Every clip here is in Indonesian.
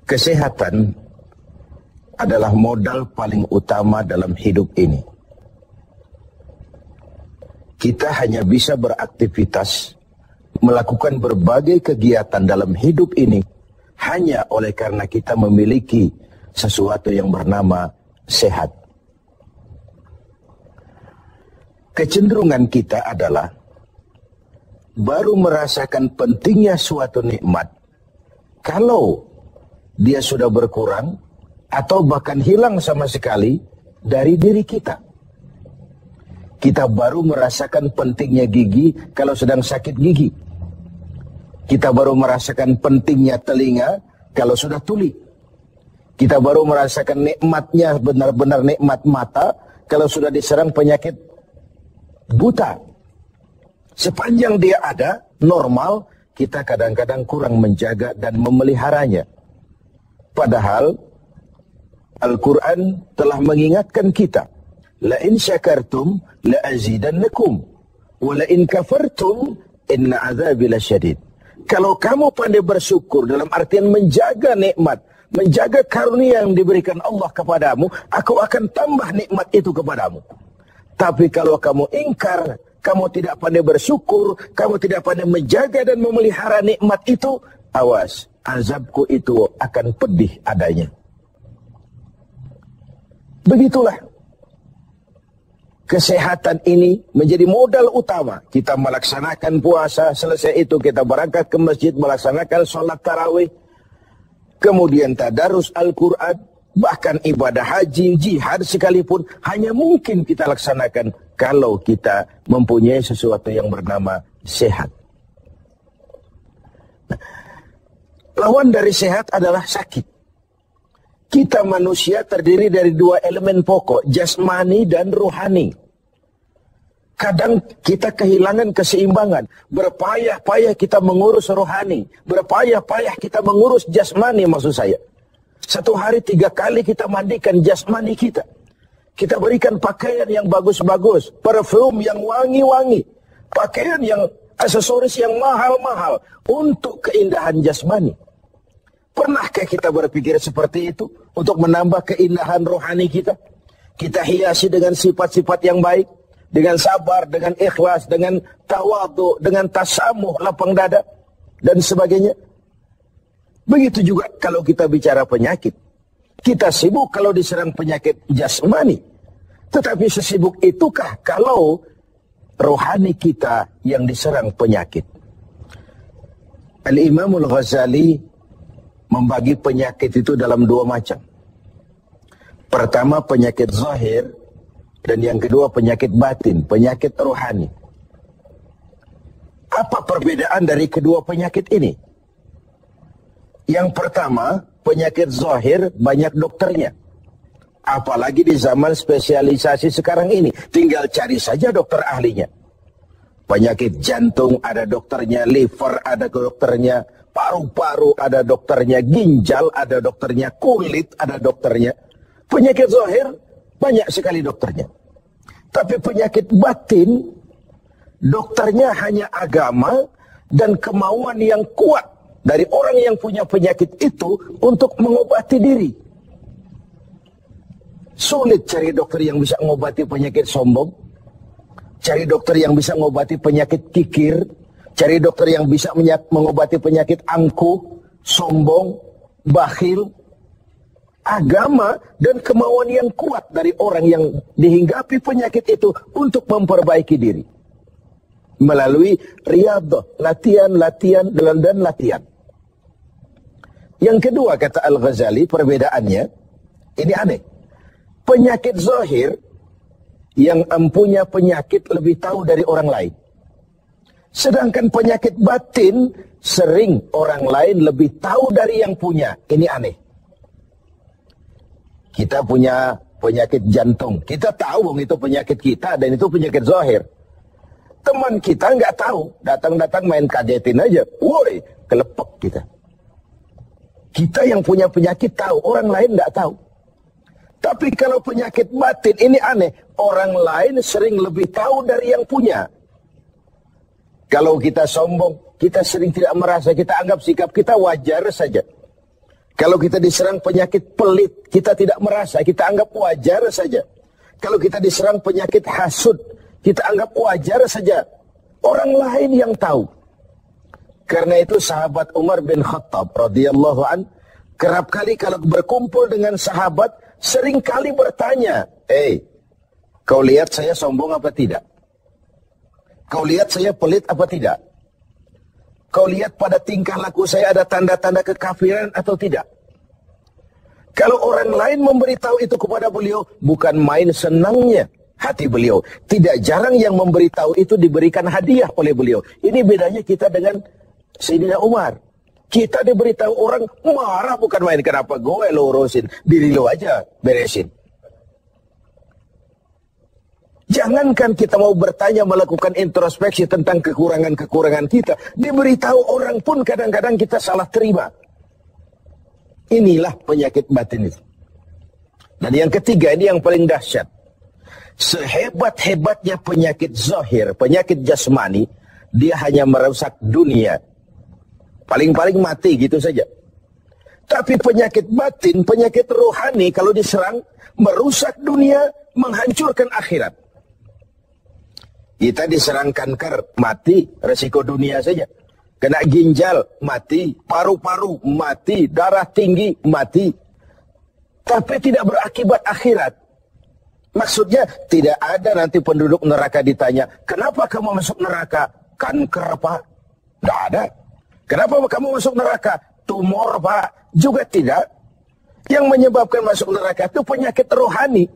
Kesehatan adalah modal paling utama dalam hidup ini. Kita hanya bisa beraktivitas, melakukan berbagai kegiatan dalam hidup ini hanya oleh karena kita memiliki sesuatu yang bernama sehat. Kecenderungan kita adalah baru merasakan pentingnya suatu nikmat kalau dia sudah berkurang atau bahkan hilang sama sekali dari diri kita. Kita baru merasakan pentingnya gigi kalau sedang sakit gigi. Kita baru merasakan pentingnya telinga kalau sudah tuli. Kita baru merasakan nikmatnya benar-benar nikmat mata kalau sudah diserang penyakit buta. Sepanjang dia ada, normal, kita kadang-kadang kurang menjaga dan memeliharanya. Padahal Al-Quran telah mengingatkan kita, la in syakartum la azidannakum wa la in kafartum inna azabi lasyadid. Kalau kamu pandai bersyukur dalam artian menjaga nikmat, menjaga karunia yang diberikan Allah kepadamu, aku akan tambah nikmat itu kepadamu. Tapi kalau kamu ingkar, kamu tidak pandai bersyukur, kamu tidak pandai menjaga dan memelihara nikmat itu, awas, azabku itu akan pedih adanya. Begitulah. Kesehatan ini menjadi modal utama. Kita melaksanakan puasa, selesai itu kita berangkat ke masjid, melaksanakan sholat tarawih, kemudian tadarus Al-Quran, bahkan ibadah haji, jihad sekalipun, hanya mungkin kita laksanakan kalau kita mempunyai sesuatu yang bernama sehat. Lawan dari sehat adalah sakit. Kita manusia terdiri dari dua elemen pokok, jasmani dan rohani. Kadang kita kehilangan keseimbangan. Berpayah-payah kita mengurus rohani. Berpayah-payah kita mengurus jasmani maksud saya. Satu hari 3 kali kita mandikan jasmani kita. Kita berikan pakaian yang bagus-bagus. Parfum yang wangi-wangi. Pakaian yang aksesoris yang mahal-mahal. Untuk keindahan jasmani. Pernahkah kita berpikir seperti itu untuk menambah keindahan rohani kita? Kita hiasi dengan sifat-sifat yang baik, dengan sabar, dengan ikhlas, dengan tawadhu, dengan tasamuh, lapang dada, dan sebagainya. Begitu juga kalau kita bicara penyakit. Kita sibuk kalau diserang penyakit jasmani. Tetapi sesibuk itukah kalau rohani kita yang diserang penyakit? Al-Imamul Ghazali membagi penyakit itu dalam 2 macam. Pertama penyakit zahir, dan yang kedua penyakit batin, penyakit rohani. Apa perbedaan dari kedua penyakit ini? Yang pertama, penyakit zahir banyak dokternya. Apalagi di zaman spesialisasi sekarang ini, tinggal cari saja dokter ahlinya. Penyakit jantung ada dokternya, liver ada dokternya, paru-paru ada dokternya, ginjal ada dokternya, kulit ada dokternya. Penyakit zahir banyak sekali dokternya. Tapi penyakit batin, dokternya hanya agama dan kemauan yang kuat dari orang yang punya penyakit itu untuk mengobati diri. Sulit cari dokter yang bisa mengobati penyakit sombong, cari dokter yang bisa mengobati penyakit kikir, cari dokter yang bisa mengobati penyakit angkuh, sombong, bakhil. Agama dan kemauan yang kuat dari orang yang dihinggapi penyakit itu untuk memperbaiki diri. Melalui riyadhah, latihan, dan latihan. Yang kedua, kata Al-Ghazali, perbedaannya, ini aneh. Penyakit zahir, yang empunya penyakit lebih tahu dari orang lain. Sedangkan penyakit batin, sering orang lain lebih tahu dari yang punya. Ini aneh. Kita punya penyakit jantung. Kita tahu itu penyakit kita dan itu penyakit zahir. Teman kita nggak tahu. Datang-datang main kagetin aja. Woi, kelepek kita. Kita yang punya penyakit tahu. Orang lain nggak tahu. Tapi kalau penyakit batin ini aneh, orang lain sering lebih tahu dari yang punya. Kalau kita sombong, kita sering tidak merasa, kita anggap sikap kita wajar saja. Kalau kita diserang penyakit pelit, kita tidak merasa, kita anggap wajar saja. Kalau kita diserang penyakit hasud, kita anggap wajar saja. Orang lain yang tahu. Karena itu sahabat Umar bin Khattab radhiyallahu an, kerap kali kalau berkumpul dengan sahabat, sering kali bertanya, kau lihat saya sombong apa tidak? Kau lihat saya pelit apa tidak? Kau lihat pada tingkah laku saya ada tanda-tanda kekafiran atau tidak? Kalau orang lain memberitahu itu kepada beliau, bukan main senangnya hati beliau. Tidak jarang yang memberitahu itu diberikan hadiah oleh beliau. Ini bedanya kita dengan Sayyidina Umar. Kita diberitahu orang marah, bukan main, kenapa gue lo urusin, diri lo aja beresin. Jangankan kita mau bertanya, melakukan introspeksi tentang kekurangan-kekurangan kita, diberitahu orang pun kadang-kadang kita salah terima. Inilah penyakit batin itu. Dan yang ketiga, ini yang paling dahsyat. Sehebat-hebatnya penyakit zahir, penyakit jasmani, dia hanya merusak dunia. Paling-paling mati gitu saja. Tapi penyakit batin, penyakit rohani, kalau diserang, merusak dunia, menghancurkan akhirat. Kita diserang kanker, mati, resiko dunia saja. Kena ginjal, mati. Paru-paru, mati. Darah tinggi, mati. Tapi tidak berakibat akhirat. Maksudnya, tidak ada nanti penduduk neraka ditanya, kenapa kamu masuk neraka? Kanker, Pak? Tidak ada. Kenapa kamu masuk neraka? Tumor, Pak? Juga tidak. Yang menyebabkan masuk neraka itu penyakit rohani.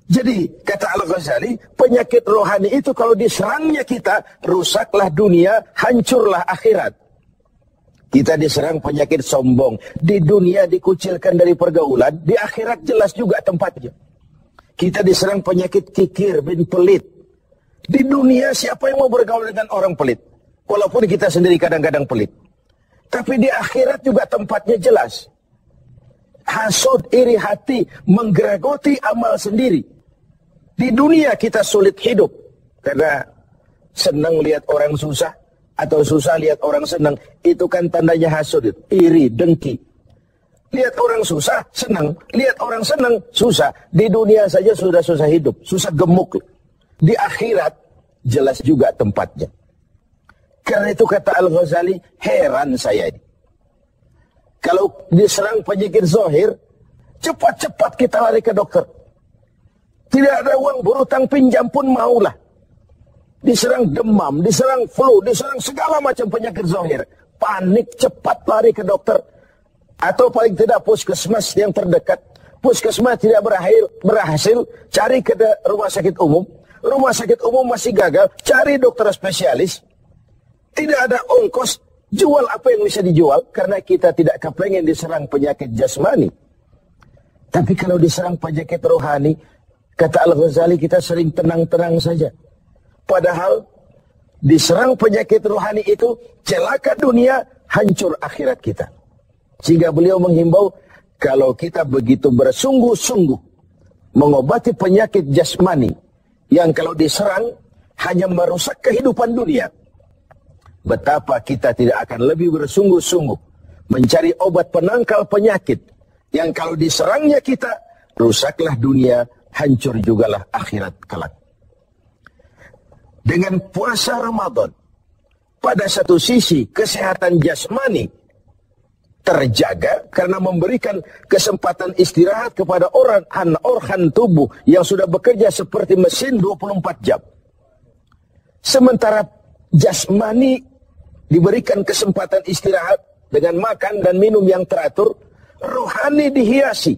Jadi, kata Al-Ghazali, penyakit rohani itu kalau diserangnya kita, rusaklah dunia, hancurlah akhirat. Kita diserang penyakit sombong. Di dunia dikucilkan dari pergaulan, di akhirat jelas juga tempatnya. Kita diserang penyakit kikir bin pelit. Di dunia siapa yang mau bergaul dengan orang pelit? Walaupun kita sendiri kadang-kadang pelit. Tapi di akhirat juga tempatnya jelas. Hasud, iri hati, menggerogoti amal sendiri. Di dunia kita sulit hidup karena senang lihat orang susah atau susah lihat orang senang. Itu kan tandanya hasud, iri, dengki. Lihat orang susah, senang. Lihat orang senang, susah. Di dunia saja sudah susah hidup, susah gemuk. Di akhirat jelas juga tempatnya. Karena itu kata Al-Ghazali, heran saya ini. Kalau diserang penyakit zahir, cepat-cepat kita lari ke dokter. Tidak ada uang berutang pinjam pun maulah. Diserang demam, diserang flu, diserang segala macam penyakit zahir. Panik, cepat lari ke dokter. Atau paling tidak puskesmas yang terdekat. Puskesmas tidak berhasil, cari ke rumah sakit umum. Rumah sakit umum masih gagal, cari dokter spesialis. Tidak ada ongkos, jual apa yang bisa dijual. Karena kita tidak kepengen diserang penyakit jasmani. Tapi kalau diserang penyakit rohani, kata Al-Ghazali, kita sering tenang-tenang saja. Padahal diserang penyakit rohani itu celaka dunia, hancur akhirat kita. Sehingga beliau menghimbau, kalau kita begitu bersungguh-sungguh mengobati penyakit jasmani, yang kalau diserang hanya merusak kehidupan dunia, betapa kita tidak akan lebih bersungguh-sungguh mencari obat penangkal penyakit, yang kalau diserangnya kita, rusaklah dunia, hancur jugalah akhirat kelak. Dengan puasa Ramadan, pada satu sisi kesehatan jasmani terjaga karena memberikan kesempatan istirahat kepada organ tubuh yang sudah bekerja seperti mesin 24 jam. Sementara jasmani diberikan kesempatan istirahat dengan makan dan minum yang teratur, rohani dihiasi.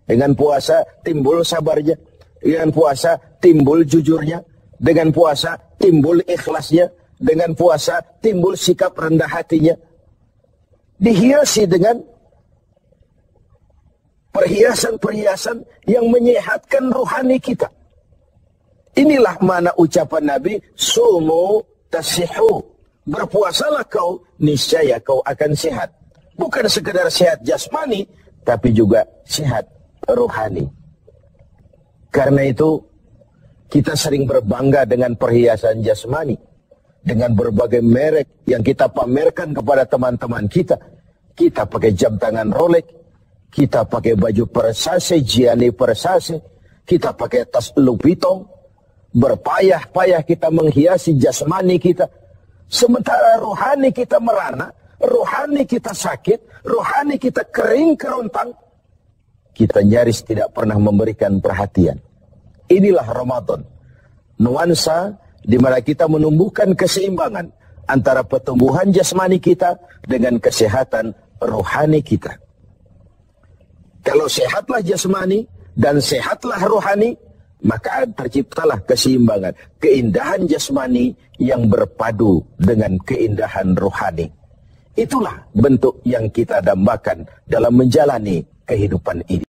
Dengan puasa timbul sabarnya, dengan puasa timbul jujurnya, dengan puasa timbul ikhlasnya, dengan puasa timbul sikap rendah hatinya. Dihiasi dengan perhiasan-perhiasan yang menyehatkan rohani kita. Inilah mana ucapan Nabi, sumu tasihu. Berpuasalah kau, niscaya kau akan sehat. Bukan sekedar sehat jasmani, tapi juga sehat rohani. Karena itu, kita sering berbangga dengan perhiasan jasmani, dengan berbagai merek yang kita pamerkan kepada teman-teman kita. Kita pakai jam tangan Rolex, kita pakai baju Versace, Gianni Versace, kita pakai tas Louis Vuitton, berpayah-payah kita menghiasi jasmani kita. Sementara rohani kita merana, rohani kita sakit, rohani kita kering kerontang, kita nyaris tidak pernah memberikan perhatian. Inilah Ramadan, nuansa di mana kita menumbuhkan keseimbangan antara pertumbuhan jasmani kita dengan kesehatan rohani kita. Kalau sehatlah jasmani dan sehatlah rohani, maka terciptalah keseimbangan, keindahan jasmani yang berpadu dengan keindahan rohani. Itulah bentuk yang kita dambakan dalam menjalani kehidupan ini.